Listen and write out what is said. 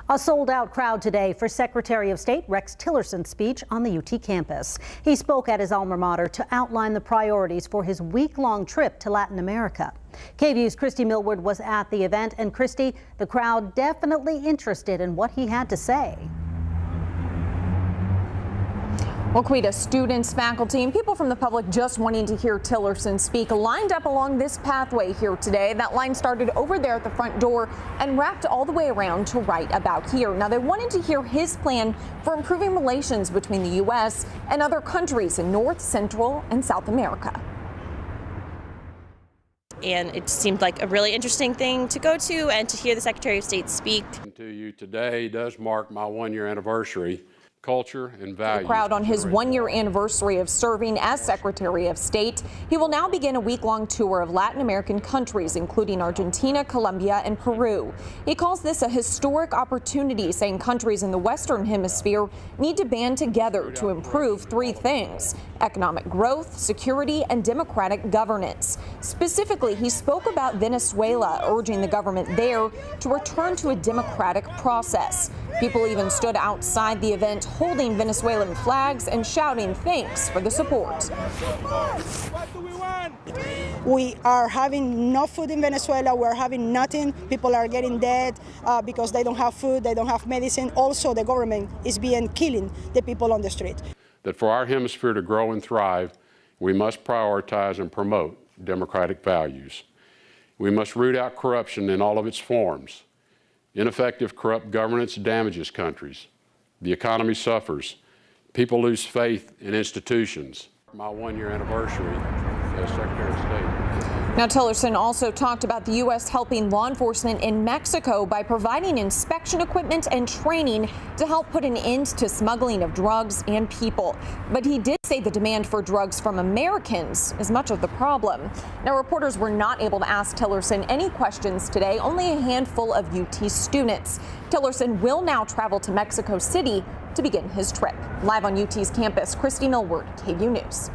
A sold-out crowd today for Secretary of State Rex Tillerson's speech on the UT campus. He spoke at his alma mater to outline the priorities for his week-long trip to Latin America. KVU's Christy Millward was at the event, and Christy, the crowd definitely interested in what he had to say. Well, Quita, students, faculty, and people from the public just wanting to hear Tillerson speak lined up along this pathway here today. That line started over there at the front door and wrapped all the way around to right about here. Now, they wanted to hear his plan for improving relations between the U.S. and other countries in North, Central, and South America. And it seemed like a really interesting thing to go to and to hear the Secretary of State speak. To you today does mark my one-year anniversary. Culture and values. The crowd on his one-year anniversary of serving as Secretary of State. He will now begin a week-long tour of Latin American countries, including Argentina, Colombia, and Peru. He calls this a historic opportunity, saying countries in the Western Hemisphere need to band together to improve three things: economic growth, security, and democratic governance. Specifically, he spoke about Venezuela, urging the government there to return to a democratic process. People even stood outside the event holding Venezuelan flags and shouting thanks for the support. We are having no food in Venezuela. We're having nothing. People are getting dead because they don't have food, they don't have medicine. Also, the government is killing the people on the street. That for our hemisphere to grow and thrive, we must prioritize and promote democratic values. We must root out corruption in all of its forms. Ineffective, corrupt governance damages countries. The economy suffers. People lose faith in institutions. My one-year anniversary as Secretary of State. Now, Tillerson also talked about the U.S. helping law enforcement in Mexico by providing inspection equipment and training to help put an end to smuggling of drugs and people. But he did say the demand for drugs from Americans is much of the problem. Now, reporters were not able to ask Tillerson any questions today, only a handful of UT students. Tillerson will now travel to Mexico City to begin his trip. Live on UT's campus, Christy Millward, KVU News.